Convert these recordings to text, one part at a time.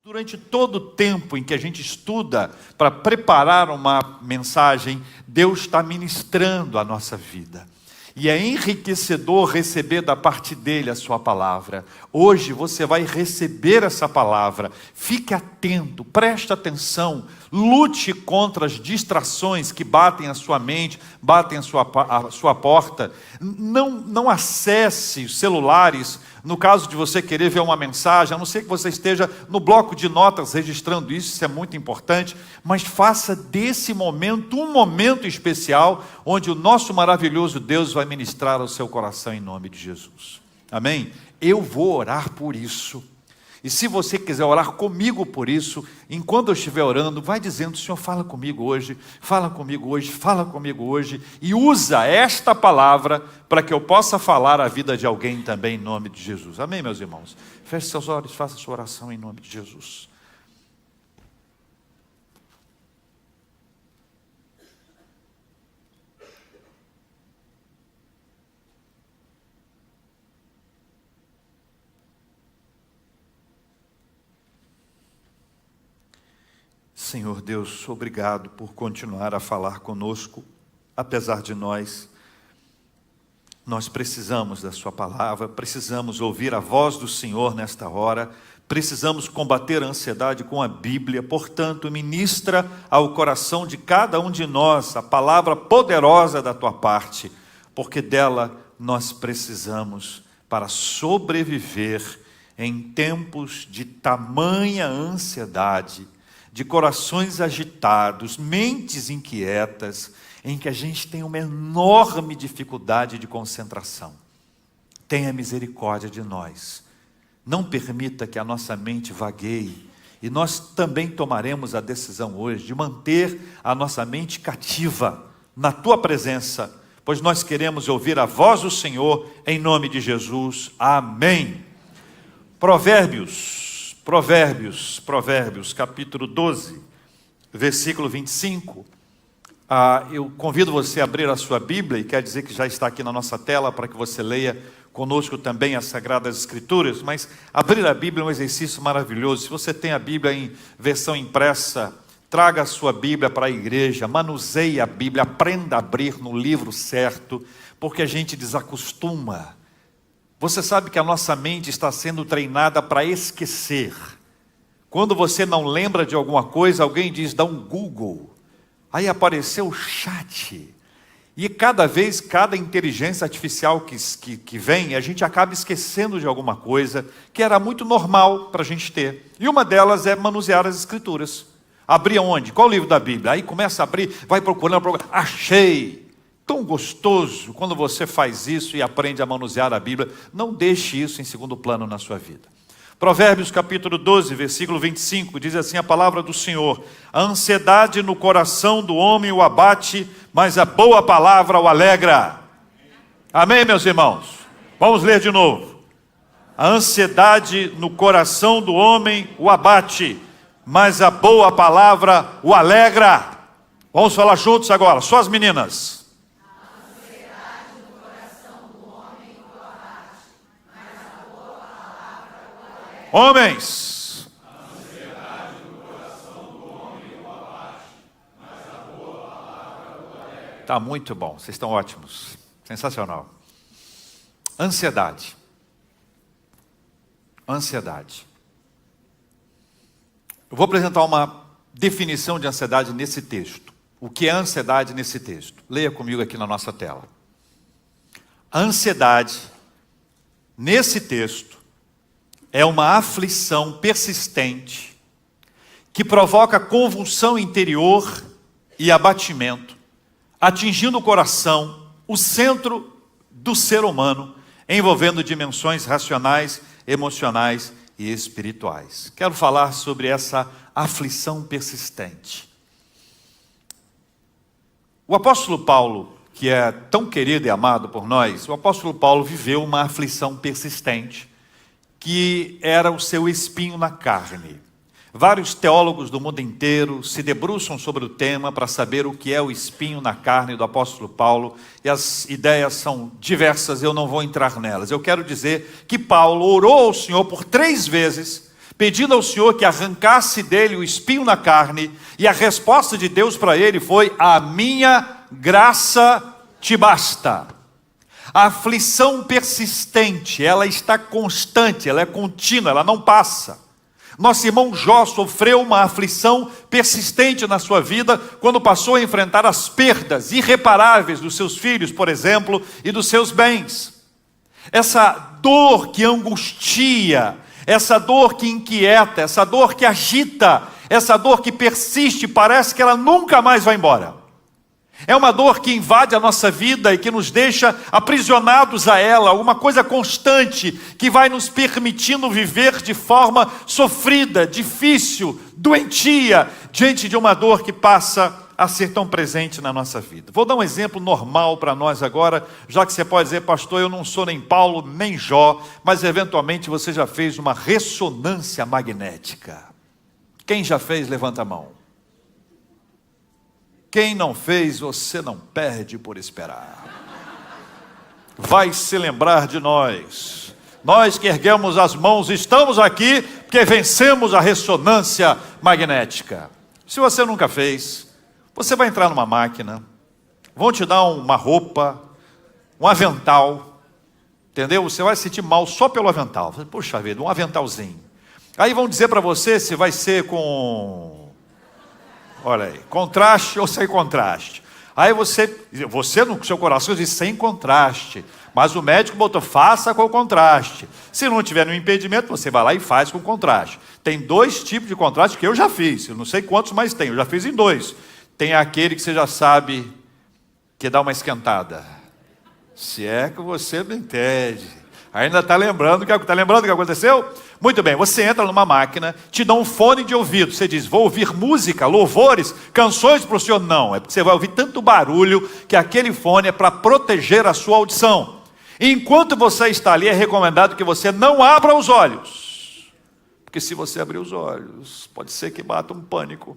Durante todo o tempo em que a gente estuda para preparar uma mensagem, Deus está ministrando a nossa vida. E é enriquecedor receber da parte dele a sua palavra. Hoje você vai receber essa palavra. Fique atento, preste atenção. Lute contra as distrações que batem a sua mente, batem a sua porta. Não acesse os celulares, no caso de você querer ver uma mensagem, a não ser que você esteja no bloco de notas registrando isso é muito importante, mas faça desse momento um momento especial, onde o nosso maravilhoso Deus vai ministrar ao seu coração em nome de Jesus. Amém? Eu vou orar por isso. E se você quiser orar comigo por isso, enquanto eu estiver orando, vai dizendo: Senhor, fala comigo hoje, fala comigo hoje, fala comigo hoje, e usa esta palavra para que eu possa falar a vida de alguém também em nome de Jesus. Amém, meus irmãos? Feche seus olhos, faça sua oração em nome de Jesus. Senhor Deus, obrigado por continuar a falar conosco, apesar de nós precisamos da sua palavra, precisamos ouvir a voz do Senhor nesta hora, precisamos combater a ansiedade com a Bíblia. Portanto, ministra ao coração de cada um de nós a palavra poderosa da tua parte, porque dela nós precisamos para sobreviver em tempos de tamanha ansiedade, de corações agitados, mentes inquietas, em que a gente tem uma enorme dificuldade de concentração. Tenha misericórdia de nós. Não permita que a nossa mente vagueie. E nós também tomaremos a decisão hoje de manter a nossa mente cativa na tua presença, pois nós queremos ouvir a voz do Senhor em nome de Jesus. Amém. Provérbios, capítulo 12, versículo 25. Eu convido você a abrir a sua Bíblia, e quer dizer que já está aqui na nossa tela, para que você leia conosco também as Sagradas Escrituras. Mas abrir a Bíblia é um exercício maravilhoso. Se você tem a Bíblia em versão impressa, traga a sua Bíblia para a igreja, manuseie a Bíblia, aprenda a abrir no livro certo, porque a gente desacostuma. Você sabe que a nossa mente está sendo treinada para esquecer. Quando você não lembra de alguma coisa, alguém diz: dá um Google. Aí apareceu o chat. E cada inteligência artificial que vem, a gente acaba esquecendo de alguma coisa que era muito normal para a gente ter. E uma delas é manusear as Escrituras. Abrir onde? Qual livro da Bíblia? Aí começa a abrir, vai procurando, achei. Tão gostoso quando você faz isso e aprende a manusear a Bíblia. Não deixe isso em segundo plano na sua vida. Provérbios capítulo 12, versículo 25, diz assim a palavra do Senhor: a ansiedade no coração do homem o abate, mas a boa palavra o alegra. Amém, meus irmãos? Vamos ler de novo. A ansiedade no coração do homem o abate, mas a boa palavra o alegra. Vamos falar juntos agora, só as meninas. Homens, está muito bom, vocês estão ótimos, sensacional. Ansiedade. Eu vou apresentar uma definição de ansiedade nesse texto. O que é ansiedade nesse texto? Leia comigo aqui na nossa tela. A ansiedade, nesse texto, é uma aflição persistente que provoca convulsão interior e abatimento, atingindo o coração, o centro do ser humano, envolvendo dimensões racionais, emocionais e espirituais. Quero falar sobre essa aflição persistente. O apóstolo Paulo, que é tão querido e amado por nós, o apóstolo Paulo viveu uma aflição persistente, que era o seu espinho na carne. Vários teólogos do mundo inteiro se debruçam sobre o tema para saber o que é o espinho na carne do apóstolo Paulo, e as ideias são diversas, eu não vou entrar nelas. Eu quero dizer que Paulo orou ao Senhor por 3 vezes, pedindo ao Senhor que arrancasse dele o espinho na carne, e a resposta de Deus para ele foi: a minha graça te basta. A aflição persistente, ela está constante, ela é contínua, ela não passa. Nosso irmão Jó sofreu uma aflição persistente na sua vida, quando passou a enfrentar as perdas irreparáveis dos seus filhos, por exemplo, e dos seus bens. Essa dor que angustia, essa dor que inquieta, essa dor que agita, essa dor que persiste, parece que ela nunca mais vai embora. É uma dor que invade a nossa vida e que nos deixa aprisionados a ela, uma coisa constante que vai nos permitindo viver de forma sofrida, difícil, doentia, diante de uma dor que passa a ser tão presente na nossa vida. Vou dar um exemplo normal para nós agora, já que você pode dizer: pastor, eu não sou nem Paulo nem Jó, mas eventualmente você já fez uma ressonância magnética. Quem já fez, levanta a mão. Quem não fez, você não perde por esperar. Vai se lembrar de nós. Nós que erguemos as mãos estamos aqui porque vencemos a ressonância magnética. Se você nunca fez, você vai entrar numa máquina, vão te dar uma roupa, um avental, entendeu? Você vai se sentir mal só pelo avental. Puxa vida, um aventalzinho. Aí vão dizer para você se vai ser com... olha aí, contraste ou sem contraste. Aí você no seu coração diz sem contraste, mas o médico botou faça com contraste. Se não tiver nenhum impedimento, você vai lá e faz com contraste. Tem 2 tipos de contraste que eu já fiz, eu não sei quantos mais tem, eu já fiz em 2. Tem aquele que você já sabe que dá uma esquentada. Se é que você não entende. Ainda está lembrando o que aconteceu? Muito bem, você entra numa máquina, te dá um fone de ouvido, você diz: vou ouvir música, louvores, canções para o senhor. Não, é porque você vai ouvir tanto barulho que aquele fone é para proteger a sua audição. E enquanto você está ali, é recomendado que você não abra os olhos, porque se você abrir os olhos, pode ser que bata um pânico,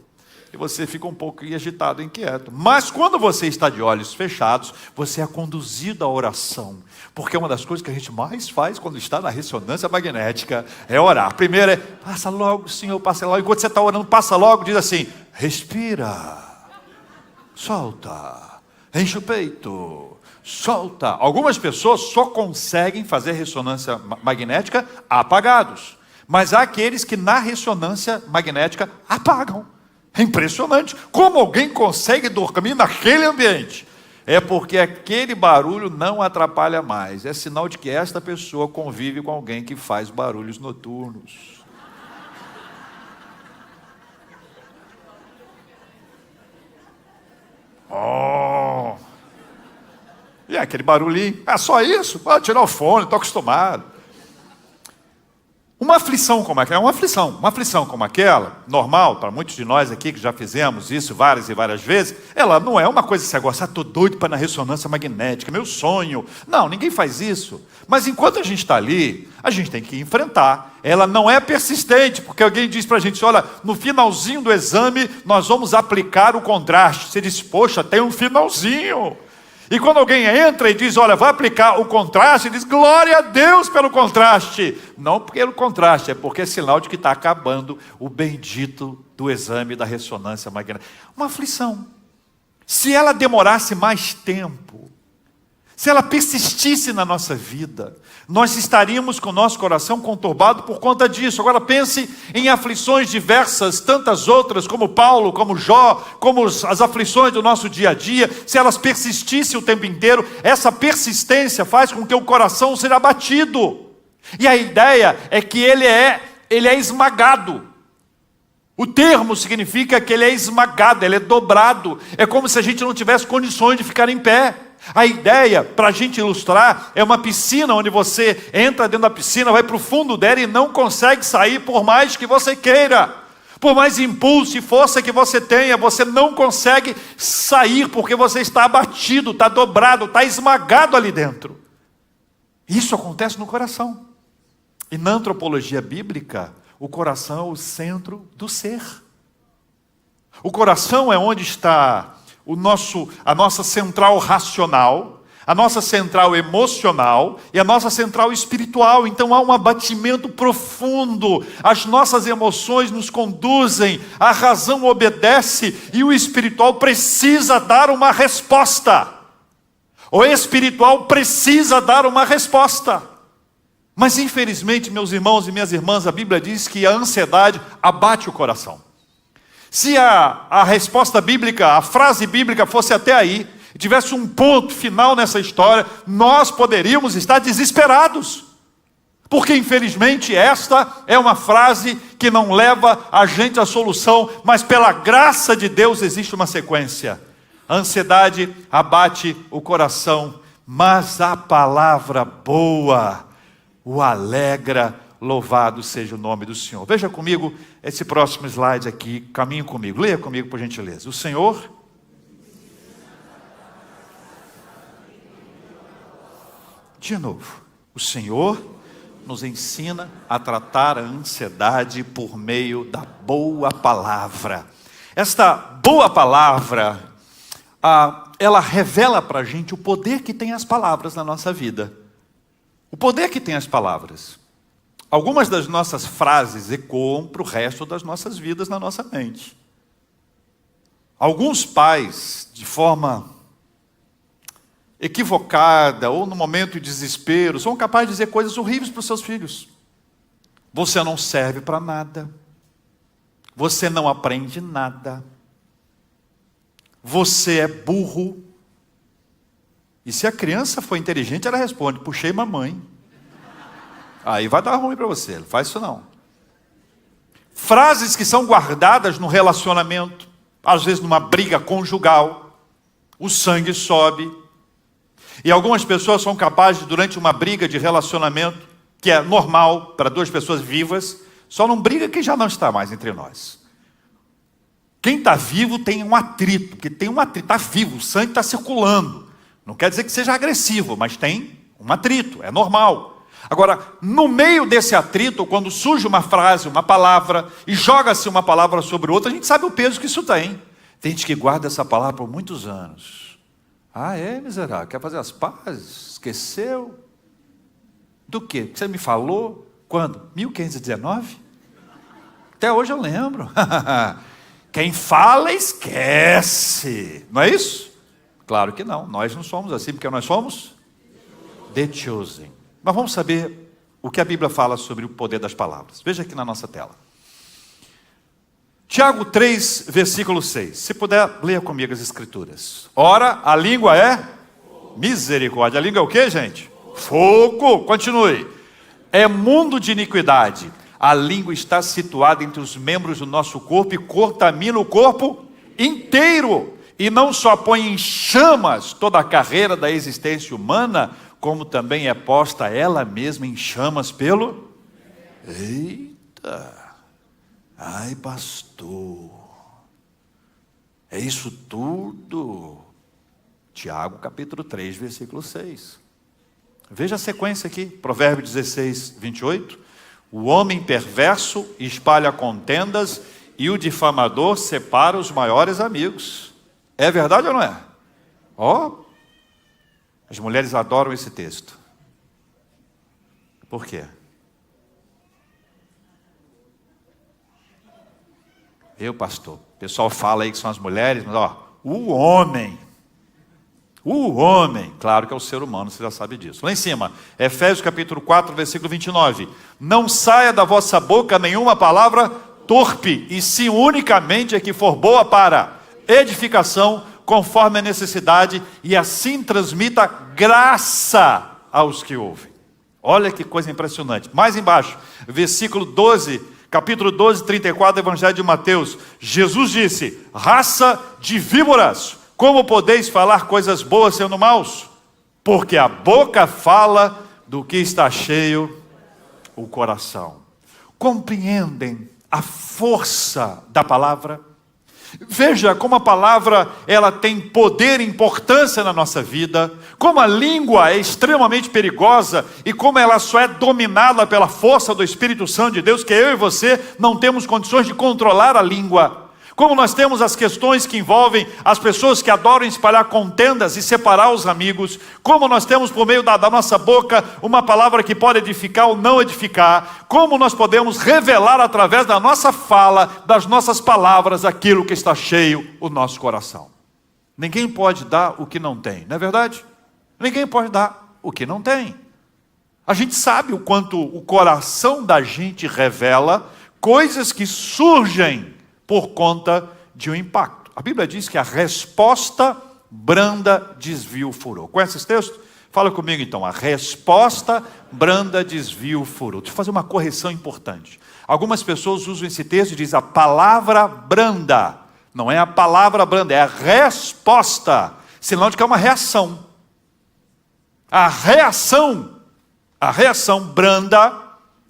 e você fica um pouco agitado, inquieto. Mas quando você está de olhos fechados, você é conduzido à oração, porque uma das coisas que a gente mais faz quando está na ressonância magnética é orar. Primeiro é: passa logo, Senhor, passa logo. Enquanto você está orando, passa logo, diz assim: respira, solta, enche o peito, solta. Algumas pessoas só conseguem fazer ressonância magnética apagados, mas há aqueles que na ressonância magnética apagam. É impressionante como alguém consegue dormir naquele ambiente. É porque aquele barulho não atrapalha mais. É sinal de que esta pessoa convive com alguém que faz barulhos noturnos. Oh! E aquele barulhinho? Ah, só isso? Pode tirar o fone, estou acostumado. Uma aflição como aquela, uma aflição como aquela, normal, para muitos de nós aqui que já fizemos isso várias e várias vezes, ela não é uma coisa que você gosta: estou doido para ir na ressonância magnética, meu sonho. Não, ninguém faz isso. Mas enquanto a gente está ali, a gente tem que enfrentar. Ela não é persistente, porque alguém diz para a gente: olha, no finalzinho do exame, nós vamos aplicar o contraste. Você diz: poxa, tem um finalzinho. E quando alguém entra e diz: olha, vai aplicar o contraste, diz: glória a Deus pelo contraste. Não pelo contraste, é porque é sinal de que está acabando o bendito do exame da ressonância magnética. Uma aflição. Se ela demorasse mais tempo, se ela persistisse na nossa vida, nós estaríamos com o nosso coração conturbado por conta disso. Agora pense em aflições diversas, tantas outras, como Paulo, como Jó, como as aflições do nosso dia a dia. Se elas persistissem o tempo inteiro, essa persistência faz com que o coração seja abatido. E a ideia é que ele é esmagado. O termo significa que ele é esmagado, ele é dobrado. É como se a gente não tivesse condições de ficar em pé. A ideia, para a gente ilustrar, é uma piscina onde você entra dentro da piscina, vai para o fundo dela e não consegue sair por mais que você queira. Por mais impulso e força que você tenha, você não consegue sair porque você está abatido, está dobrado, está esmagado ali dentro. Isso acontece no coração. E na antropologia bíblica, o coração é o centro do ser. O coração é onde está a nossa central racional, a nossa central emocional e a nossa central espiritual. Então há um abatimento profundo. As nossas emoções nos conduzem, a razão obedece e o espiritual precisa dar uma resposta. O espiritual precisa dar uma resposta. Mas infelizmente, meus irmãos e minhas irmãs, a Bíblia diz que a ansiedade abate o coração. Se a resposta bíblica, a frase bíblica fosse até aí, tivesse um ponto final nessa história, nós poderíamos estar desesperados. Porque infelizmente esta é uma frase que não leva a gente à solução, mas pela graça de Deus existe uma sequência. A ansiedade abate o coração, mas a palavra boa o alegra. Louvado seja o nome do Senhor. Veja comigo esse próximo slide aqui, caminhe comigo, leia comigo por gentileza. O Senhor de novo, o Senhor nos ensina a tratar a ansiedade por meio da boa palavra. Esta boa palavra, ela revela para a gente o poder que tem as palavras na nossa vida. O poder que tem as palavras. Algumas das nossas frases ecoam para o resto das nossas vidas na nossa mente. Alguns pais, de forma equivocada ou no momento de desespero, são capazes de dizer coisas horríveis para os seus filhos. Você não serve para nada. Você não aprende nada. Você é burro. E se a criança for inteligente, ela responde: puxei mamãe. Aí vai dar ruim para você, não faz isso não. Frases que são guardadas no relacionamento, às vezes numa briga conjugal, o sangue sobe. E algumas pessoas são capazes, durante uma briga de relacionamento, que é normal para duas pessoas vivas, só não briga quem já não está mais entre nós. Quem está vivo tem um atrito, porque tem um atrito, está vivo, o sangue está circulando. Não quer dizer que seja agressivo, mas tem um atrito, é normal. Agora, no meio desse atrito, quando surge uma frase, uma palavra, e joga-se uma palavra sobre outra, a gente sabe o peso que isso tem. Tem gente que guarda essa palavra por muitos anos. Ah, é, miserável? Quer fazer as pazes? Esqueceu? Do quê? Que você me falou? Quando? 1519? Até hoje eu lembro. Quem fala, esquece. Não é isso? Claro que não. Nós não somos assim, porque nós somos The Chosen. Mas vamos saber o que a Bíblia fala sobre o poder das palavras. Veja aqui na nossa tela. Tiago 3, versículo 6. Se puder, leia comigo as escrituras. Ora, a língua é misericórdia. A língua é o que, gente? Fogo. Continue. É mundo de iniquidade. A língua está situada entre os membros do nosso corpo e contamina o corpo inteiro. E não só põe em chamas toda a carreira da existência humana, como também é posta ela mesma em chamas pelo... Eita! Ai, pastor! É isso tudo? Tiago capítulo 3, versículo 6. Veja a sequência aqui, Provérbio 16, 28. O homem perverso espalha contendas e o difamador separa os maiores amigos. É verdade ou não é? As mulheres adoram esse texto. Por quê? Pastor, o pessoal fala aí que são as mulheres, mas o homem, claro que é o ser humano, você já sabe disso. Lá em cima, Efésios capítulo 4, versículo 29. Não saia da vossa boca nenhuma palavra torpe, e sim unicamente a que for boa para edificação, conforme a necessidade, e assim transmita graça aos que ouvem. Olha que coisa impressionante. Mais embaixo, versículo 12, capítulo 12, 34 do Evangelho de Mateus. Jesus disse: raça de víboras, como podeis falar coisas boas sendo maus? Porque a boca fala do que está cheio o coração. Compreendem a força da palavra? Veja como a palavra ela tem poder e importância na nossa vida, como a língua é extremamente perigosa e como ela só é dominada pela força do Espírito Santo de Deus, que eu e você não temos condições de controlar a língua. Como nós temos as questões que envolvem as pessoas que adoram espalhar contendas e separar os amigos. Como nós temos por meio da nossa boca uma palavra que pode edificar ou não edificar. Como nós podemos revelar através da nossa fala, das nossas palavras, aquilo que está cheio o nosso coração. Ninguém pode dar o que não tem, não é verdade? Ninguém pode dar o que não tem. A gente sabe o quanto o coração da gente revela coisas que surgem por conta de um impacto. A Bíblia diz que a resposta branda desvia o furor. Conhece esse texto? Fala comigo então. A resposta branda desvia o furor. Deixa eu fazer uma correção importante. Algumas pessoas usam esse texto e dizem a palavra branda. Não é a palavra branda, é a resposta. Sinal de que é uma reação. A reação branda,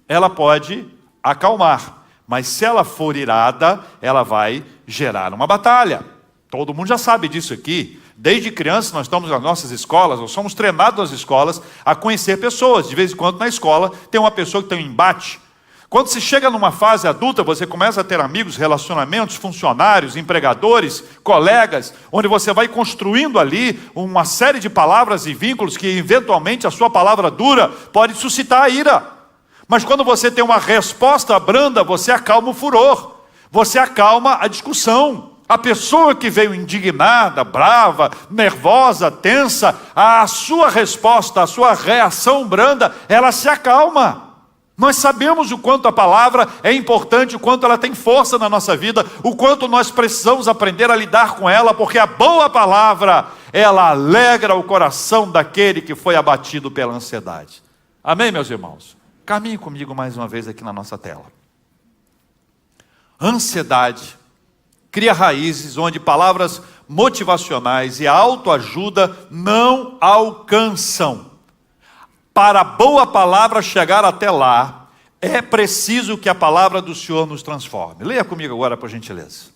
ela pode acalmar. Mas se ela for irada, ela vai gerar uma batalha. Todo mundo já sabe disso aqui. Desde criança nós estamos nas nossas escolas, nós somos treinados nas escolas a conhecer pessoas. De vez em quando na escola tem uma pessoa que tem um embate. Quando se chega numa fase adulta, você começa a ter amigos, relacionamentos, funcionários, empregadores, colegas, onde você vai construindo ali uma série de palavras e vínculos que eventualmente a sua palavra dura pode suscitar a ira. Mas quando você tem uma resposta branda, você acalma o furor, você acalma a discussão. A pessoa que veio indignada, brava, nervosa, tensa, a sua resposta, a sua reação branda, ela se acalma. Nós sabemos o quanto a palavra é importante, o quanto ela tem força na nossa vida, o quanto nós precisamos aprender a lidar com ela, porque a boa palavra, ela alegra o coração daquele que foi abatido pela ansiedade. Amém, meus irmãos? Caminhe comigo mais uma vez aqui na nossa tela. Ansiedade cria raízes onde palavras motivacionais e a autoajuda não alcançam. Para a boa palavra chegar até lá, é preciso que a palavra do Senhor nos transforme. Leia comigo agora, por gentileza.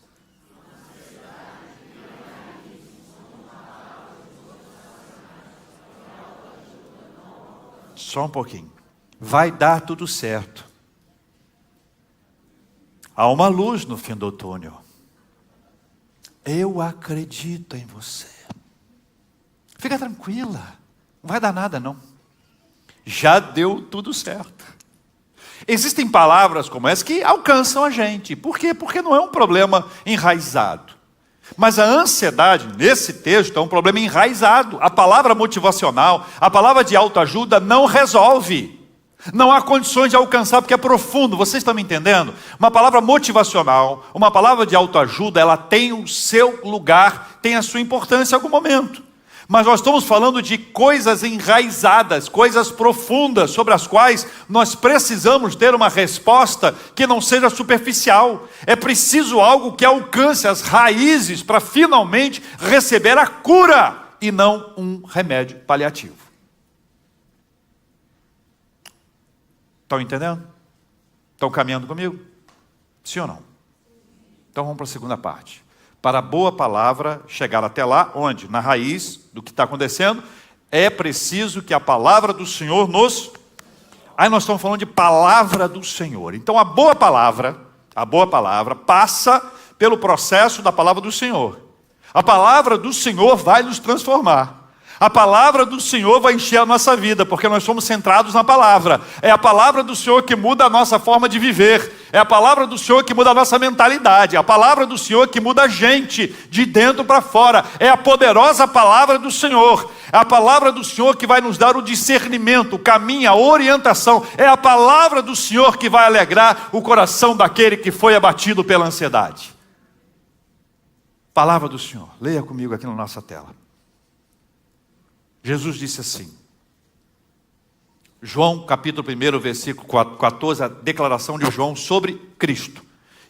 Só um pouquinho. Vai dar tudo certo. Há uma luz no fim do túnel. Eu acredito em você. Fica tranquila. Não vai dar nada não. Já deu tudo certo. Existem palavras como essa que alcançam a gente. Por quê? Porque não é um problema enraizado. Mas a ansiedade, nesse texto, é um problema enraizado. A palavra motivacional, a palavra de autoajuda não resolve. Não há condições de alcançar porque é profundo. Vocês estão me entendendo? Uma palavra motivacional, uma palavra de autoajuda, ela tem o seu lugar, tem a sua importância em algum momento. Mas nós estamos falando de coisas enraizadas, coisas profundas, sobre as quais nós precisamos ter uma resposta que não seja superficial. É preciso algo que alcance as raízes para finalmente receber a cura e não um remédio paliativo. Estão entendendo? Estão caminhando comigo? Sim ou não? Então vamos para a segunda parte. Para a boa palavra chegar até lá, onde? Na raiz do que está acontecendo, é preciso que a palavra do Senhor nos... Aí nós estamos falando de palavra do Senhor. Então a boa palavra passa pelo processo da palavra do Senhor. A palavra do Senhor vai nos transformar. A palavra do Senhor vai encher a nossa vida, porque nós somos centrados na palavra. É a palavra do Senhor que muda a nossa forma de viver. É a palavra do Senhor que muda a nossa mentalidade. É a palavra do Senhor que muda a gente, de dentro para fora. É a poderosa palavra do Senhor. É a palavra do Senhor que vai nos dar o discernimento, o caminho, a orientação. É a palavra do Senhor que vai alegrar o coração daquele que foi abatido pela ansiedade. Palavra do Senhor. Leia comigo aqui na nossa tela. Jesus disse assim, João capítulo 1, versículo 14, a declaração de João sobre Cristo.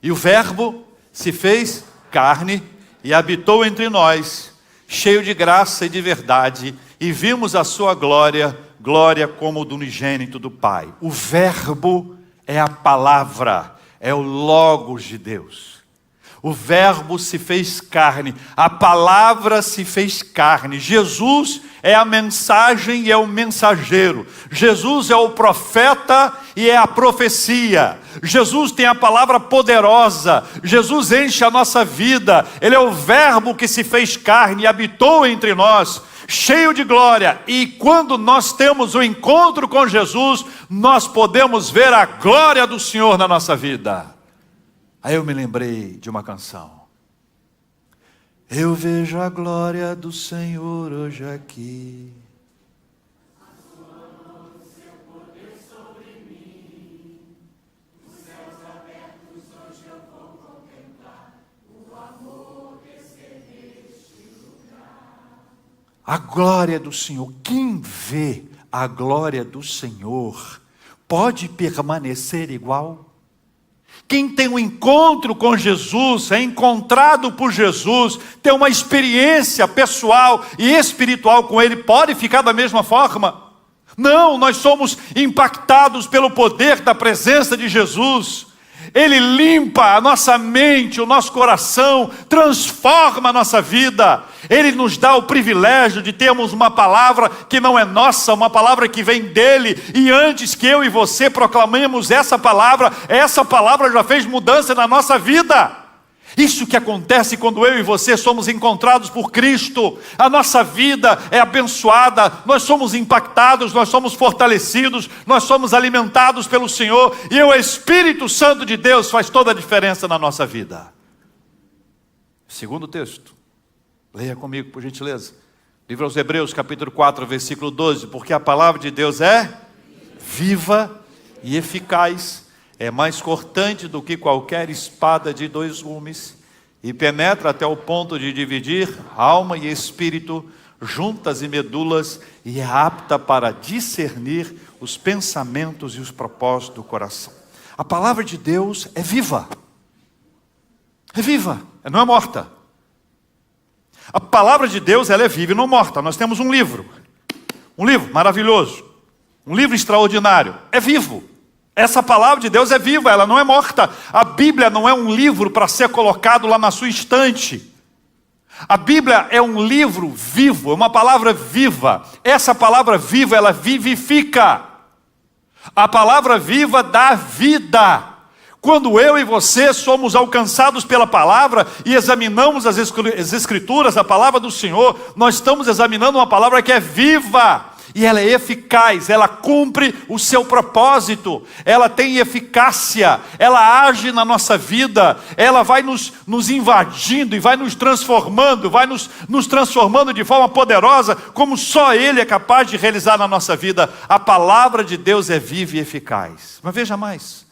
E o verbo se fez carne e habitou entre nós, cheio de graça e de verdade, e vimos a sua glória, glória como do unigênito do Pai. O verbo é a palavra, é o Logos de Deus. O Verbo se fez carne, a palavra se fez carne. Jesus é a mensagem e é o mensageiro. Jesus é o profeta e é a profecia. Jesus tem a palavra poderosa. Jesus enche a nossa vida. Ele é o Verbo que se fez carne e habitou entre nós, cheio de glória. E quando nós temos o encontro com Jesus, nós podemos ver a glória do Senhor na nossa vida. Aí eu me lembrei de uma canção. Eu vejo a glória do Senhor hoje aqui. A sua mão, seu poder sobre mim. Os céus abertos hoje eu vou contemplar o amor neste lugar. A glória do Senhor. Quem vê a glória do Senhor pode permanecer igual? Quem tem um encontro com Jesus, é encontrado por Jesus, tem uma experiência pessoal e espiritual com Ele, pode ficar da mesma forma? Não, nós somos impactados pelo poder da presença de Jesus. Ele limpa a nossa mente, o nosso coração, transforma a nossa vida. Ele nos dá o privilégio de termos uma palavra que não é nossa, uma palavra que vem dele. E antes que eu e você proclamemos essa palavra já fez mudança na nossa vida. Isso que acontece quando eu e você somos encontrados por Cristo. A nossa vida é abençoada, nós somos impactados, nós somos fortalecidos, nós somos alimentados pelo Senhor. E o Espírito Santo de Deus faz toda a diferença na nossa vida. Segundo texto, leia comigo por gentileza. Livro aos Hebreus, capítulo 4, versículo 12. Porque a palavra de Deus é viva e eficaz, é mais cortante do que qualquer espada de 2 gumes, e penetra até o ponto de dividir alma e espírito, juntas e medulas, e é apta para discernir os pensamentos e os propósitos do coração. A palavra de Deus é viva. É viva, não é morta. A palavra de Deus, ela é viva e não morta. Nós temos um livro maravilhoso, um livro extraordinário, é vivo. Essa palavra de Deus é viva, ela não é morta. A Bíblia não é um livro para ser colocado lá na sua estante. A Bíblia é um livro vivo, é uma palavra viva. Essa palavra viva, ela vivifica. A palavra viva dá vida. Quando eu e você somos alcançados pela palavra e examinamos as Escrituras, a palavra do Senhor, nós estamos examinando uma palavra que é viva. E ela é eficaz, ela cumpre o seu propósito, ela tem eficácia, ela age na nossa vida, ela vai nos invadindo e vai nos transformando, nos transformando de forma poderosa, como só Ele é capaz de realizar na nossa vida. A palavra de Deus é viva e eficaz. Mas veja mais,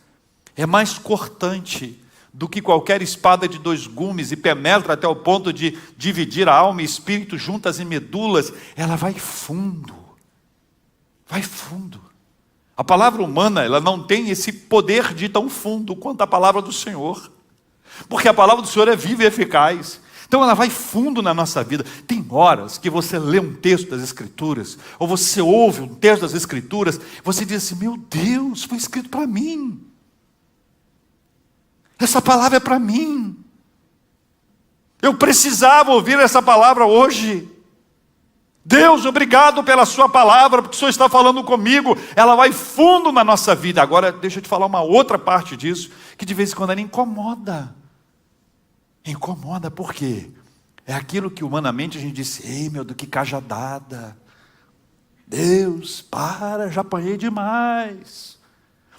é mais cortante do que qualquer espada de 2 gumes e penetra até o ponto de dividir a alma e espírito, juntas e medulas. Ela vai fundo. Vai fundo. A palavra humana, ela não tem esse poder de ir tão fundo quanto a palavra do Senhor. Porque a palavra do Senhor é viva e eficaz. Então ela vai fundo na nossa vida. Tem horas que você lê um texto das Escrituras, ou você ouve um texto das Escrituras, você diz assim: meu Deus, foi escrito para mim. Essa palavra é para mim. Eu precisava ouvir essa palavra hoje. Deus, obrigado pela sua palavra, porque o Senhor está falando comigo. Ela vai fundo na nossa vida. Agora, deixa eu te falar uma outra parte disso, que de vez em quando ela incomoda. Incomoda, por quê? É aquilo que humanamente a gente diz: ei, meu Deus, que cajadada. Deus, para, já apanhei demais.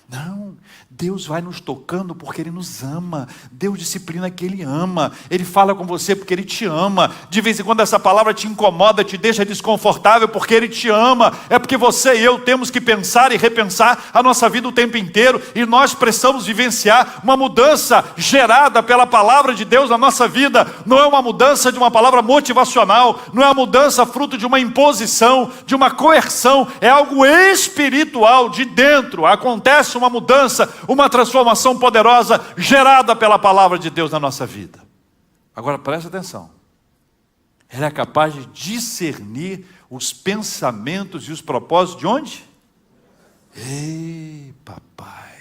Não, Deus vai nos tocando porque Ele nos ama. Deus disciplina que Ele ama. Ele fala com você porque Ele te ama. De vez em quando essa palavra te incomoda, te deixa desconfortável, porque Ele te ama. É porque você e eu temos que pensar e repensar a nossa vida o tempo inteiro. E nós precisamos vivenciar uma mudança gerada pela palavra de Deus na nossa vida. Não é uma mudança de uma palavra motivacional, não é uma mudança fruto de uma imposição, de uma coerção. É algo espiritual, de dentro. Acontece uma mudança, uma transformação poderosa gerada pela palavra de Deus na nossa vida. Agora presta atenção. Ela é capaz de discernir os pensamentos e os propósitos de onde? Ei, papai.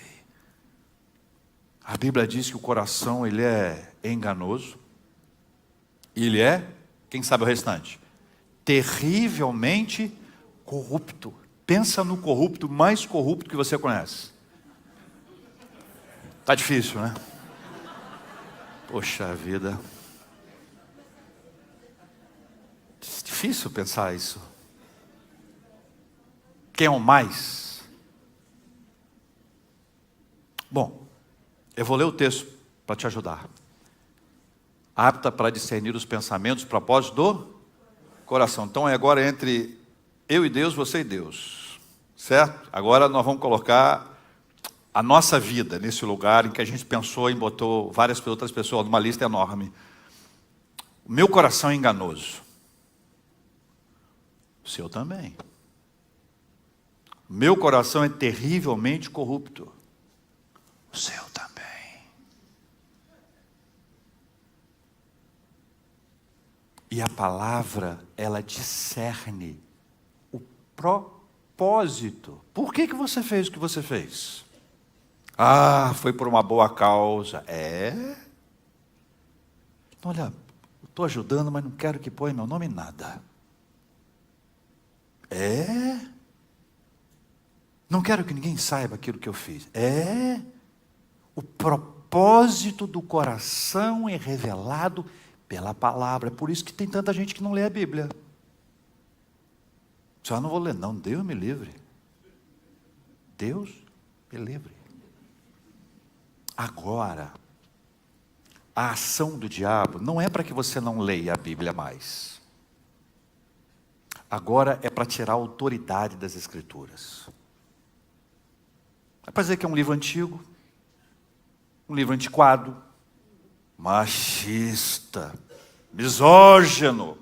A Bíblia diz que o coração ele é enganoso. E ele é, quem sabe o restante? Terrivelmente corrupto. Pensa no corrupto mais corrupto que você conhece. Tá difícil, né? Poxa vida. Difícil pensar isso. Quem é o mais? Bom, eu vou ler o texto para te ajudar. Apta para discernir os pensamentos, propósitos do coração. Então é agora entre eu e Deus, você e Deus. Certo? Agora nós vamos colocar a nossa vida nesse lugar em que a gente pensou e botou várias outras pessoas numa lista enorme. O meu coração é enganoso. O seu também. O meu coração é terrivelmente corrupto. O seu também. E a palavra, ela discerne o propósito. Por que você fez o que você fez? Ah, foi por uma boa causa. É? Olha, estou ajudando, mas não quero que ponha meu nome em nada. É? Não quero que ninguém saiba aquilo que eu fiz. É? O propósito do coração é revelado pela palavra. É por isso que tem tanta gente que não lê a Bíblia. Só não vou ler, não. Deus me livre. Deus me livre. Agora, a ação do diabo não é para que você não leia a Bíblia mais. Agora é para tirar a autoridade das Escrituras. É para dizer que é um livro antigo, um livro antiquado, machista, misógino.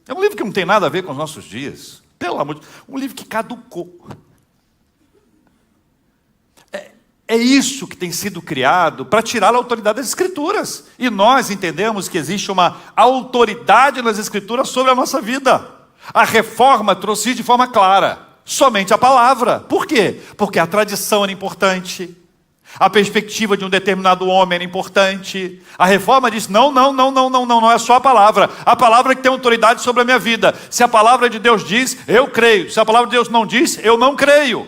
É um livro que não tem nada a ver com os nossos dias. Pelo amor de Deus, um livro que caducou. É isso que tem sido criado para tirar a autoridade das Escrituras. E nós entendemos que existe uma autoridade nas Escrituras sobre a nossa vida. A reforma trouxe de forma clara, somente a palavra. Por quê? Porque a tradição era importante. A perspectiva de um determinado homem era importante. A reforma diz, não é só a palavra. A palavra que tem autoridade sobre a minha vida. Se a palavra de Deus diz, eu creio. Se a palavra de Deus não diz, eu não creio.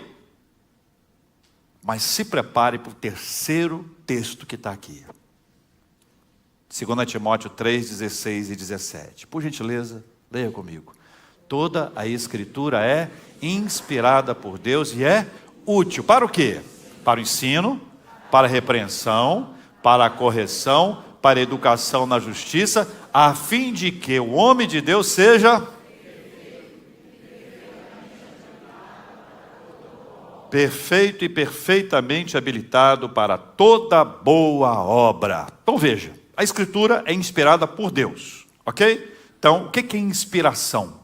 Mas se prepare para o terceiro texto que está aqui. 2 Timóteo 3, 16 e 17. Por gentileza, leia comigo. Toda a Escritura é inspirada por Deus e é útil. Para o quê? Para o ensino, para a repreensão, para a correção, para a educação na justiça, a fim de que o homem de Deus seja perfeito e perfeitamente habilitado para toda boa obra. Então veja, a Escritura é inspirada por Deus, ok? Então, o que é inspiração?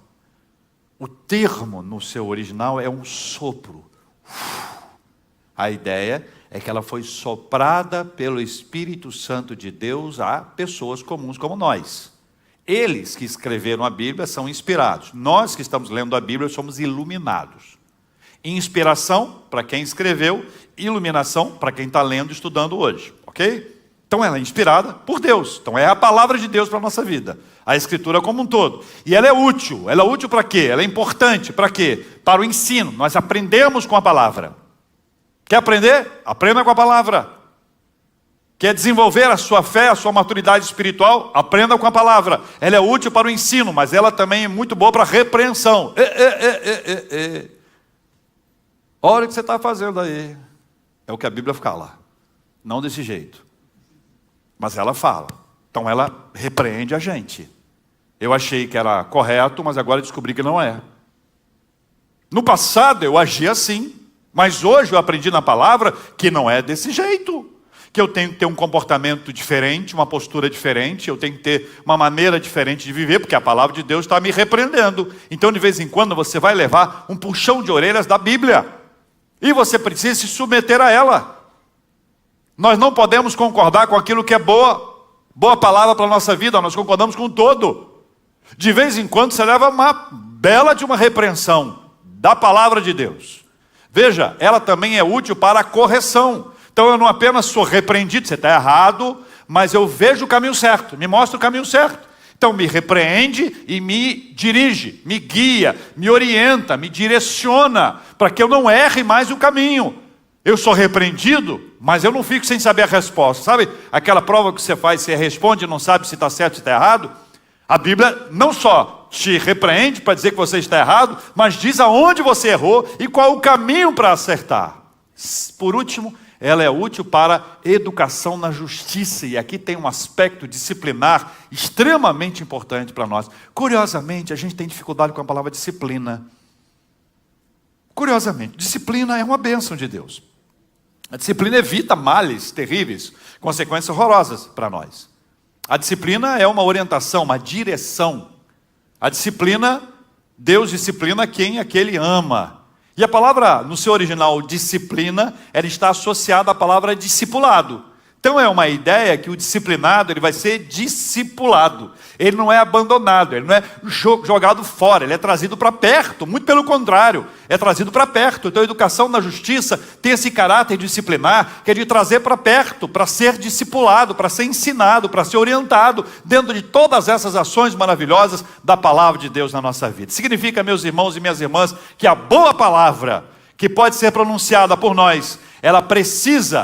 O termo no seu original é um sopro. A ideia é que ela foi soprada pelo Espírito Santo de Deus a pessoas comuns como nós. Eles que escreveram a Bíblia são inspirados. Nós que estamos lendo a Bíblia somos iluminados. Inspiração para quem escreveu, iluminação para quem está lendo e estudando hoje, ok? Então ela é inspirada por Deus. Então é a palavra de Deus para a nossa vida. A Escritura como um todo. E ela é útil. Ela é útil para quê? Ela é importante para quê? Para o ensino. Nós aprendemos com a palavra. Quer aprender? Aprenda com a palavra. Quer desenvolver a sua fé, a sua maturidade espiritual? Aprenda com a palavra. Ela é útil para o ensino, mas ela também é muito boa para a repreensão. Olha o que você está fazendo aí. É o que a Bíblia fala. Não desse jeito. Mas ela fala. Então ela repreende a gente. Eu achei que era correto, mas agora descobri que não é. No passado eu agia assim. Mas hoje eu aprendi na palavra que não é desse jeito. Que eu tenho que ter um comportamento diferente, uma postura diferente. Eu tenho que ter uma maneira diferente de viver, porque a palavra de Deus está me repreendendo. Então de vez em quando você vai levar um puxão de orelhas da Bíblia. E você precisa se submeter a ela. Nós não podemos concordar com aquilo que é boa palavra para a nossa vida. Nós concordamos com todo. De vez em quando você leva uma bela de uma repreensão da palavra de Deus. Veja, ela também é útil para a correção. Então eu não apenas sou repreendido, você está errado, mas eu vejo o caminho certo, me mostra o caminho certo. Então me repreende e me dirige, me guia, me orienta, me direciona, para que eu não erre mais o caminho. Eu sou repreendido, mas eu não fico sem saber a resposta. Sabe aquela prova que você faz, você responde e não sabe se está certo ou se está errado? A Bíblia não só te repreende para dizer que você está errado, mas diz aonde você errou e qual o caminho para acertar. Por último, ela é útil para educação na justiça, e aqui tem um aspecto disciplinar extremamente importante para nós. Curiosamente, a gente tem dificuldade com a palavra disciplina. Curiosamente, disciplina é uma bênção de Deus. A disciplina evita males terríveis, consequências horrorosas para nós. A disciplina é uma orientação, uma direção. A disciplina, Deus disciplina quem aquele ama. E a palavra, no seu original, disciplina, ela está associada à palavra discipulado. Então é uma ideia que o disciplinado ele vai ser discipulado. Ele não é abandonado, ele não é jogado fora, ele é trazido para perto. Muito pelo contrário, é trazido para perto. Então a educação na justiça tem esse caráter disciplinar, que é de trazer para perto, para ser discipulado, para ser ensinado, para ser orientado, dentro de todas essas ações maravilhosas da palavra de Deus na nossa vida. Significa, meus irmãos e minhas irmãs, que a boa palavra, que pode ser pronunciada por nós,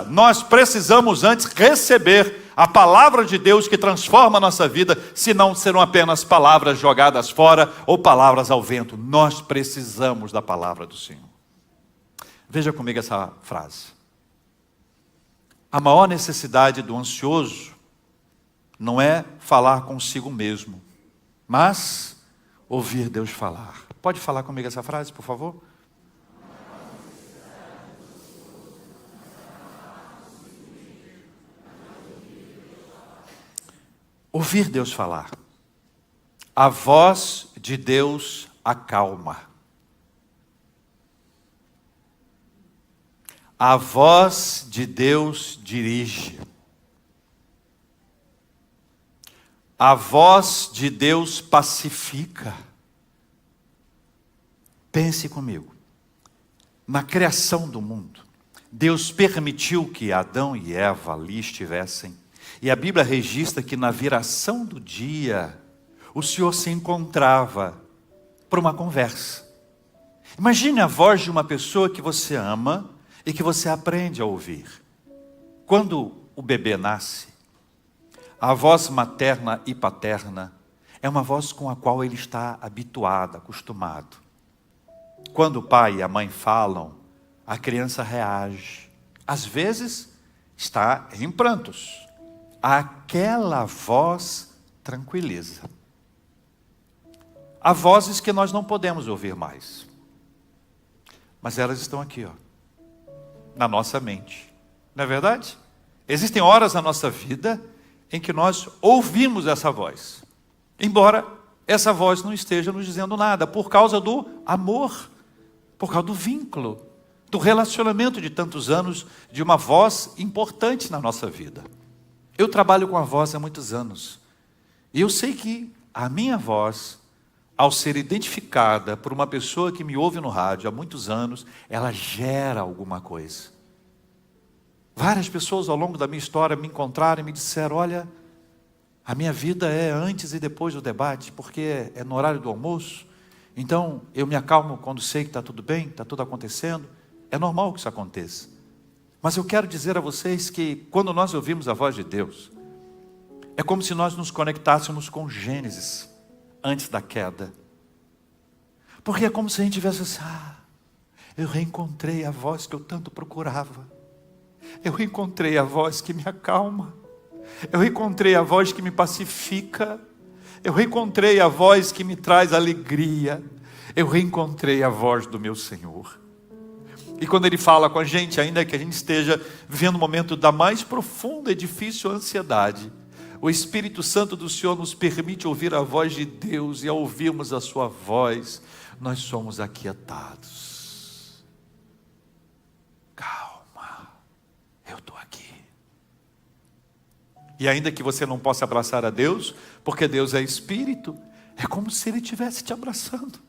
nós precisamos antes receber a palavra de Deus que transforma a nossa vida, senão serão apenas palavras jogadas fora ou palavras ao vento. Nós precisamos da palavra do Senhor. Veja comigo essa frase. A maior necessidade do ansioso não é falar consigo mesmo, mas ouvir Deus falar. Pode falar comigo essa frase, por favor? Ouvir Deus falar. A voz de Deus acalma. A voz de Deus dirige. A voz de Deus pacifica. Pense comigo. Na criação do mundo, Deus permitiu que Adão e Eva ali estivessem. E a Bíblia registra que na viração do dia, o Senhor se encontrava para uma conversa. Imagine a voz de uma pessoa que você ama e que você aprende a ouvir. Quando o bebê nasce, a voz materna e paterna é uma voz com a qual ele está habituado, acostumado. Quando o pai e a mãe falam, a criança reage. Às vezes, está em prantos. Aquela voz tranquiliza. Há vozes que nós não podemos ouvir mais. Mas elas estão aqui, na nossa mente. Não é verdade? Existem horas na nossa vida em que nós ouvimos essa voz. Embora essa voz não esteja nos dizendo nada, por causa do amor, por causa do vínculo, do relacionamento de tantos anos, de uma voz importante na nossa vida. Eu trabalho com a voz há muitos anos. E eu sei que a minha voz, ao ser identificada por uma pessoa que me ouve no rádio há muitos anos, ela gera alguma coisa. Várias pessoas ao longo da minha história me encontraram e me disseram: olha, a minha vida é antes e depois do debate, porque é no horário do almoço. Então eu me acalmo quando sei que está tudo bem, está tudo acontecendo. É normal que isso aconteça. Mas eu quero dizer a vocês que quando nós ouvimos a voz de Deus, é como se nós nos conectássemos com Gênesis, antes da queda. Porque é como se a gente tivesse assim: eu reencontrei a voz que eu tanto procurava. Eu reencontrei a voz que me acalma. Eu reencontrei a voz que me pacifica. Eu reencontrei a voz que me traz alegria. Eu reencontrei a voz do meu Senhor. E quando Ele fala com a gente, ainda que a gente esteja vivendo um momento da mais profunda e difícil ansiedade, o Espírito Santo do Senhor nos permite ouvir a voz de Deus, e ao ouvirmos a sua voz, nós somos aquietados. Calma, eu estou aqui. E ainda que você não possa abraçar a Deus, porque Deus é Espírito, é como se Ele estivesse te abraçando.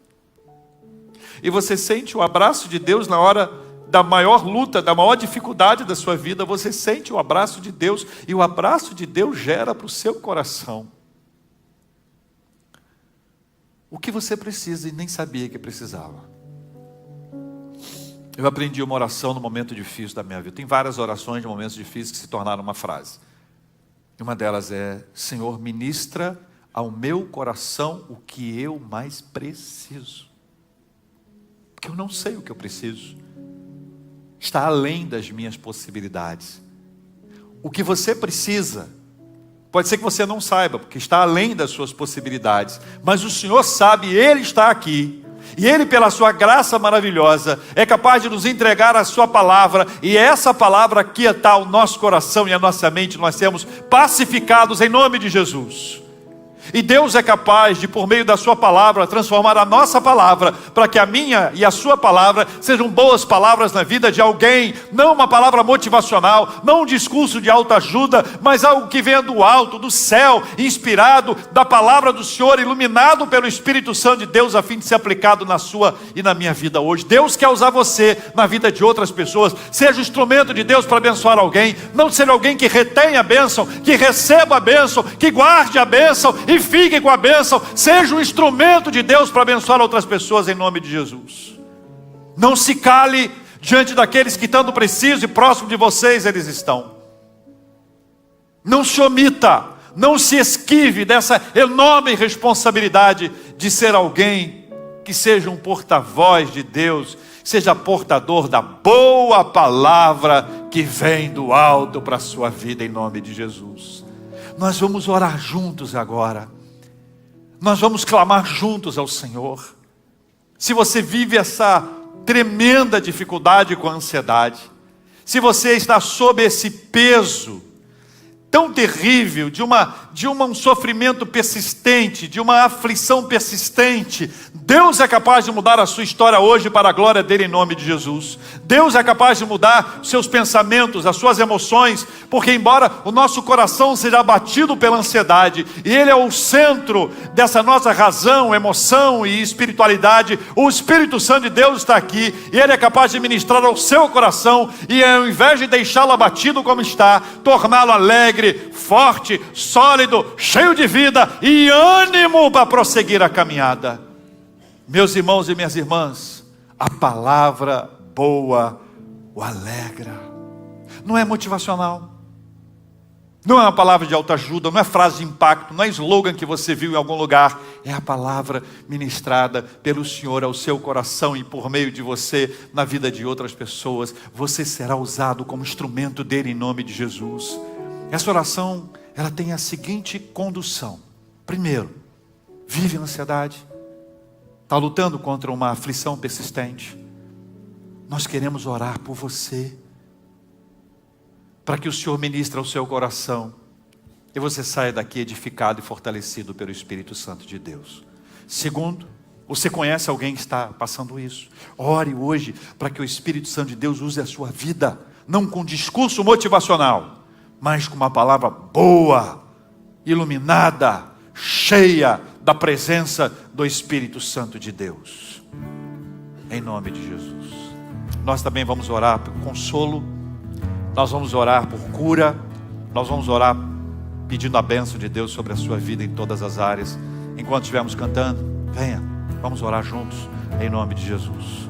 E você sente o abraço de Deus na hora da maior luta, da maior dificuldade da sua vida, você sente o abraço de Deus, e o abraço de Deus gera para o seu coração o que você precisa e nem sabia que precisava. Eu aprendi uma oração no momento difícil da minha vida. Tem várias orações de momentos difíceis que se tornaram uma frase. E uma delas é: Senhor, ministra ao meu coração o que eu mais preciso. Porque eu não sei o que eu preciso. Está além das minhas possibilidades. O que você precisa, pode ser que você não saiba, porque está além das suas possibilidades. Mas o Senhor sabe, Ele está aqui. E Ele, pela sua graça maravilhosa, é capaz de nos entregar a sua palavra. E essa palavra aquietar o nosso coração e a nossa mente, nós sermos pacificados em nome de Jesus. E Deus é capaz de, por meio da sua palavra, transformar a nossa palavra, para que a minha e a sua palavra sejam boas palavras na vida de alguém. Não uma palavra motivacional, não um discurso de autoajuda, mas algo que venha do alto, do céu, inspirado da palavra do Senhor, iluminado pelo Espírito Santo de Deus, a fim de ser aplicado na sua e na minha vida hoje. Deus quer usar você na vida de outras pessoas. Seja instrumento de Deus para abençoar alguém. Não ser alguém que retém a bênção, que receba a bênção, que guarde a bênção e fique com a bênção. Seja um instrumento de Deus para abençoar outras pessoas em nome de Jesus. Não se cale diante daqueles que tanto precisam e próximo de vocês eles estão. Não se omita, não se esquive dessa enorme responsabilidade de ser alguém que seja um porta-voz de Deus, seja portador da boa palavra que vem do alto para a sua vida em nome de Jesus. Nós vamos orar juntos agora. Nós vamos clamar juntos ao Senhor. Se você vive essa tremenda dificuldade com a ansiedade, se você está sob esse peso tão terrível de um sofrimento persistente, de uma aflição persistente, Deus é capaz de mudar a sua história hoje para a glória dele em nome de Jesus. Deus é capaz de mudar seus pensamentos, as suas emoções, porque embora o nosso coração seja abatido pela ansiedade, e ele é o centro dessa nossa razão, emoção e espiritualidade, o Espírito Santo de Deus está aqui, e ele é capaz de ministrar ao seu coração, e ao invés de deixá-lo abatido como está, torná-lo alegre, forte, sólido, cheio de vida e ânimo para prosseguir a caminhada. Meus irmãos e minhas irmãs, a palavra boa o alegra. Não é motivacional, não é uma palavra de autoajuda, não é frase de impacto, não é slogan que você viu em algum lugar. É a palavra ministrada pelo Senhor ao seu coração e por meio de você na vida de outras pessoas. Você será usado como instrumento dele em nome de Jesus. Essa oração, ela tem a seguinte condução. Primeiro, vive ansiedade, está lutando contra uma aflição persistente. Nós queremos orar por você, para que o Senhor ministre ao seu coração, e você saia daqui edificado e fortalecido pelo Espírito Santo de Deus. Segundo, você conhece alguém que está passando isso? Ore hoje, para que o Espírito Santo de Deus use a sua vida, não com discurso motivacional, mas com uma palavra boa, iluminada, cheia da presença do Espírito Santo de Deus. Em nome de Jesus. Nós também vamos orar por consolo, nós vamos orar por cura, nós vamos orar pedindo a bênção de Deus sobre a sua vida em todas as áreas. Enquanto estivermos cantando, venha, vamos orar juntos, em nome de Jesus.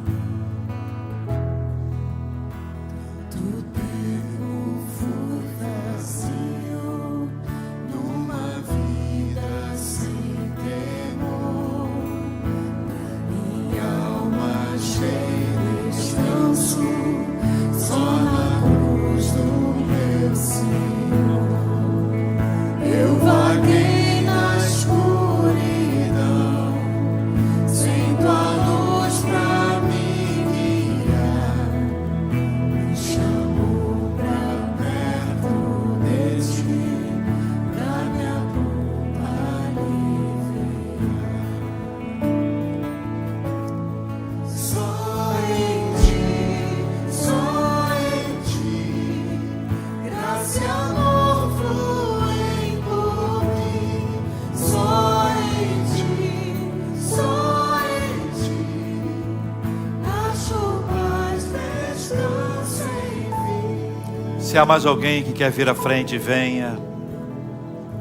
Se há mais alguém que quer vir à frente, venha.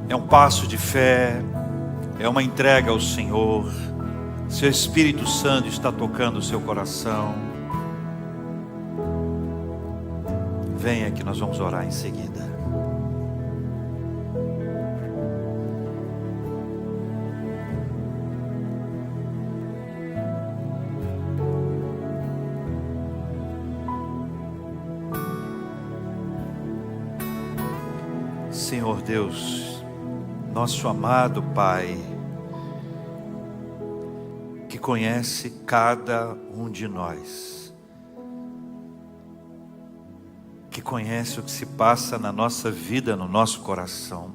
É um passo de fé, é uma entrega ao Senhor. Seu Espírito Santo está tocando o seu coração. Venha que nós vamos orar em seguida. Senhor Deus, nosso amado Pai, que conhece cada um de nós, que conhece o que se passa na nossa vida, no nosso coração,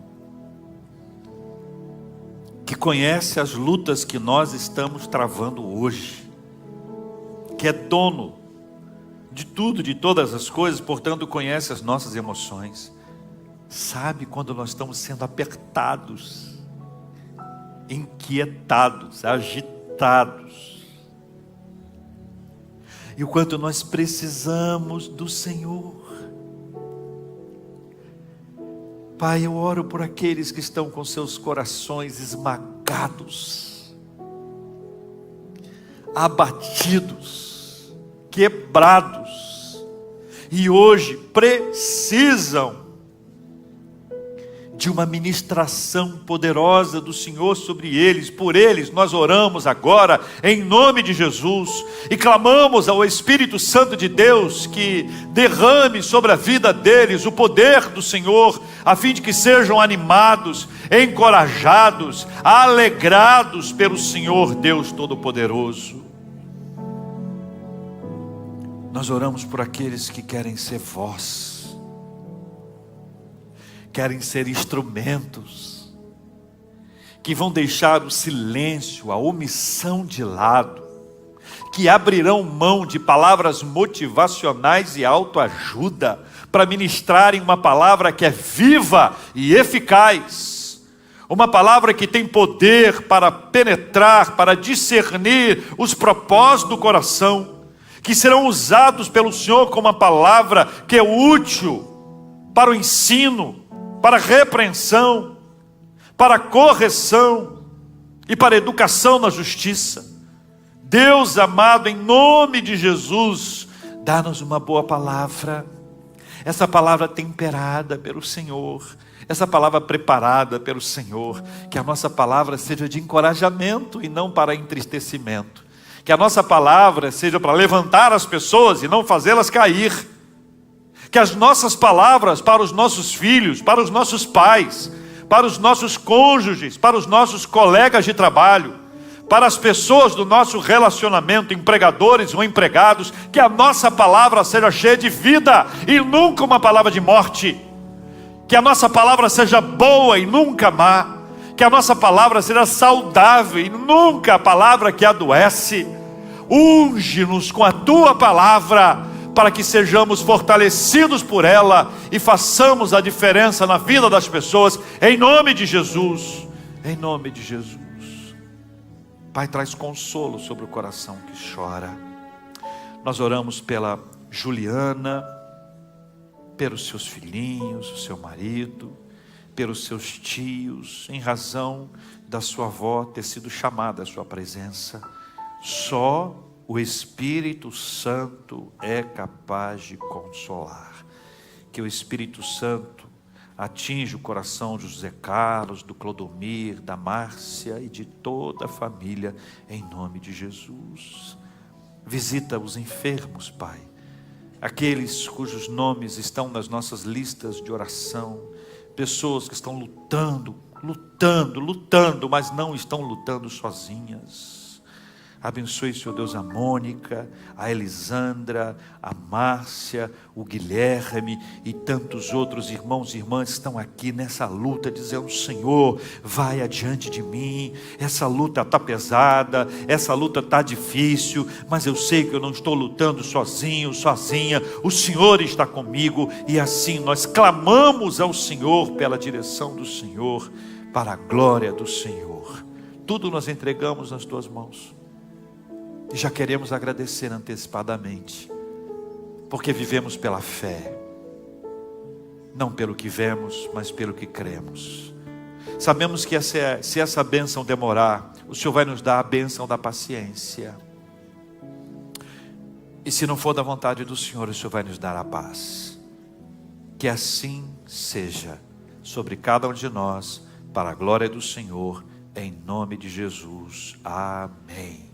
que conhece as lutas que nós estamos travando hoje, que é dono de tudo, de todas as coisas, portanto conhece as nossas emoções. Sabe quando nós estamos sendo apertados, inquietados, agitados, e o quanto nós precisamos do Senhor. Pai, eu oro por aqueles que estão com seus corações esmagados, abatidos, quebrados, e hoje precisam de uma ministração poderosa do Senhor sobre eles. Por eles nós oramos agora em nome de Jesus e clamamos ao Espírito Santo de Deus que derrame sobre a vida deles o poder do Senhor, a fim de que sejam animados, encorajados, alegrados pelo Senhor Deus Todo-Poderoso. Nós oramos por aqueles que querem ser voz, querem ser instrumentos, que vão deixar o silêncio, a omissão de lado, que abrirão mão de palavras motivacionais e autoajuda, para ministrarem uma palavra que é viva e eficaz, uma palavra que tem poder para penetrar, para discernir os propósitos do coração, que serão usados pelo Senhor como uma palavra que é útil para o ensino, para a repreensão, para a correção e para a educação na justiça. Deus amado, em nome de Jesus, dá-nos uma boa palavra, essa palavra temperada pelo Senhor, essa palavra preparada pelo Senhor, que a nossa palavra seja de encorajamento e não para entristecimento, que a nossa palavra seja para levantar as pessoas e não fazê-las cair, que as nossas palavras para os nossos filhos, para os nossos pais, para os nossos cônjuges, para os nossos colegas de trabalho, para as pessoas do nosso relacionamento, empregadores ou empregados, que a nossa palavra seja cheia de vida e nunca uma palavra de morte, que a nossa palavra seja boa e nunca má, que a nossa palavra seja saudável e nunca a palavra que adoece. Unge-nos com a tua palavra, para que sejamos fortalecidos por ela e façamos a diferença na vida das pessoas, em nome de Jesus, em nome de Jesus. Pai, traz consolo sobre o coração que chora. Nós oramos pela Juliana, pelos seus filhinhos, o seu marido, pelos seus tios, em razão da sua avó ter sido chamada à sua presença. Só o Espírito Santo é capaz de consolar. Que o Espírito Santo atinja o coração de José Carlos, do Clodomir, da Márcia e de toda a família, em nome de Jesus. Visita os enfermos, Pai, aqueles cujos nomes estão nas nossas listas de oração, pessoas que estão lutando, mas não estão lutando sozinhas. Abençoe, Senhor Deus, a Mônica, a Elisandra, a Márcia, o Guilherme e tantos outros irmãos e irmãs que estão aqui nessa luta, dizendo: Senhor, vai adiante de mim, essa luta está pesada, essa luta está difícil, mas eu sei que eu não estou lutando sozinho, sozinha, o Senhor está comigo, e assim nós clamamos ao Senhor pela direção do Senhor, para a glória do Senhor. Tudo nós entregamos nas tuas mãos. E já queremos agradecer antecipadamente, porque vivemos pela fé. não pelo que vemos, mas pelo que cremos. Sabemos que se essa bênção demorar, o Senhor vai nos dar a bênção da paciência. E se não for da vontade do Senhor, o Senhor vai nos dar a paz. Que assim seja sobre cada um de nós, para a glória do Senhor, em nome de Jesus. Amém.